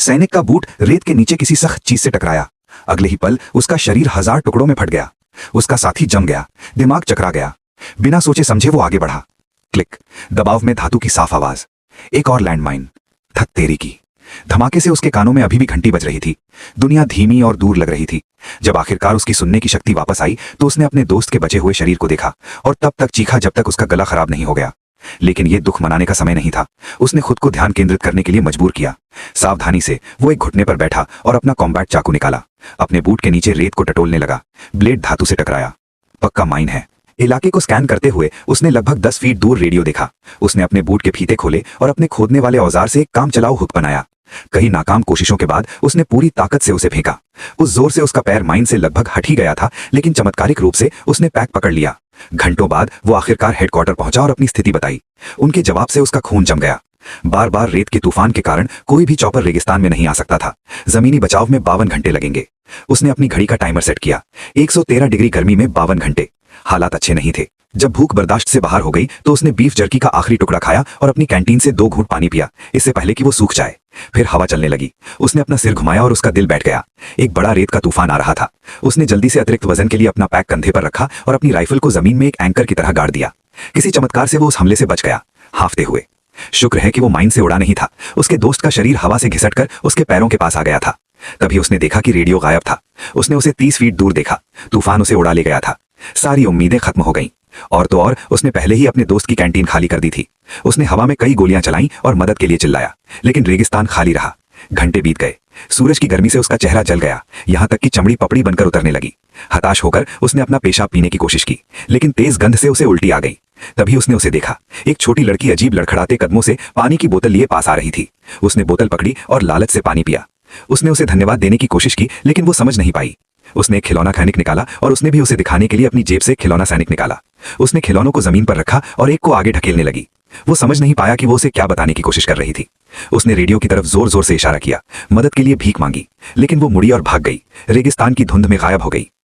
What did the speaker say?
सैनिक का बूट रेत के नीचे किसी सख्त चीज से टकराया। अगले ही पल उसका शरीर 1000 टुकड़ों में फट गया। उसका साथी जम गया, दिमाग चकरा गया। बिना सोचे समझे वो आगे बढ़ा। क्लिक, दबाव में धातु की साफ आवाज। एक और लैंडमाइन। थक तेरी की। धमाके से उसके कानों में अभी भी घंटी बज रही थी। दुनिया धीमी और दूर लग रही थी। जब आखिरकार उसकी सुनने की शक्ति वापस आई तो उसने अपने दोस्त के बचे हुए शरीर को देखा और तब तक चीखा जब तक उसका गला खराब नहीं हो गया। लेकिन यह दुख मनाने का समय नहीं था। उसने खुद को ध्यान केंद्रित करने के लिए मजबूर किया। सावधानी से वो एक घुटने पर बैठा और अपना कॉम्बैट चाकू निकाला। अपने बूट के नीचे रेत को टटोलने लगा। ब्लेड धातु से टकराया। पक्का माइन है। इलाके को स्कैन करते हुए उसने लगभग 10 फीट दूर रेडियो देखा। उसने अपने बूट के फीते खोले और अपने खोदने वाले औजार से एक काम चलाऊ हुक बनाया। कई नाकाम कोशिशों के बाद उसने पूरी ताकत से उसे फेंका। उस जोर से उसका पैर माइन से लगभग हट ही गया था, लेकिन चमत्कारिक रूप से उसने पैक पकड़ लिया। घंटों बाद वो आखिरकार हेडक्वार्टर पहुंचा और अपनी स्थिति बताई। उनके जवाब से उसका खून जम गया। बार बार रेत के तूफान के कारण कोई भी चॉपर रेगिस्तान में नहीं आ सकता था। जमीनी बचाव में 52 घंटे लगेंगे। उसने अपनी घड़ी का टाइमर सेट किया। 113 डिग्री गर्मी में 52 घंटे। हालात अच्छे नहीं थे। जब भूख बर्दाश्त से बाहर हो गई तो उसने बीफ जर्की का आखिरी टुकड़ा खाया और अपनी कैंटीन से 2 घूंट पानी पिया, इससे पहले कि वो सूख जाए। फिर हवा चलने लगी। उसने अपना सिर घुमाया और उसका दिल बैठ गया। एक बड़ा रेत का तूफान आ रहा था। उसने जल्दी से अतिरिक्त वजन के लिए अपना पैक कंधे पर रखा और अपनी राइफल को जमीन में एक एंकर की तरह गाड़ दिया। किसी चमत्कार से वो उस हमले से बच गया, हांफते हुए। शुक्र है कि वो माइन से उड़ा नहीं था। उसके दोस्त का शरीर हवा से घिसटकर उसके पैरों के पास आ गया था। तभी उसने देखा कि रेडियो गायब था। उसने उसे 30 फीट दूर देखा। तूफान उसे उड़ा ले गया था। सारी उम्मीदें खत्म हो गईं। और तो और उसने पहले ही अपने दोस्त की कैंटीन खाली कर दी थी। उसने हवा में कई गोलियां चलाईं और मदद के लिए चिल्लाया, लेकिन रेगिस्तान खाली रहा। घंटे बीत गए। सूरज की गर्मी से उसका चेहरा जल गया, यहां तक कि चमड़ी पपड़ी बनकर उतरने लगी। हताश होकर उसने अपना पेशाब पीने की कोशिश की, लेकिन तेज गंध से उसे उल्टी आ गई। तभी उसने उसे देखा। एक छोटी लड़की अजीब लड़खड़ाते कदमों से पानी की बोतल लिए पास आ रही थी। उसने बोतल पकड़ी और लालच से पानी पिया। उसने उसे धन्यवाद देने की कोशिश की, लेकिन वो समझ नहीं पाई। उसने एक खिलौना सैनिक निकाला और उसने भी उसे दिखाने के लिए अपनी जेब से खिलौना सैनिक निकाला। उसने खिलौनों को जमीन पर रखा और एक को आगे ढकेलने लगी। वो समझ नहीं पाया कि वो उसे क्या बताने की कोशिश कर रही थी। उसने रेडियो की तरफ जोर जोर से इशारा किया, मदद के लिए भीख मांगी, लेकिन वो मुड़ी और भाग गई। रेगिस्तान की धुंध में गायब हो गई।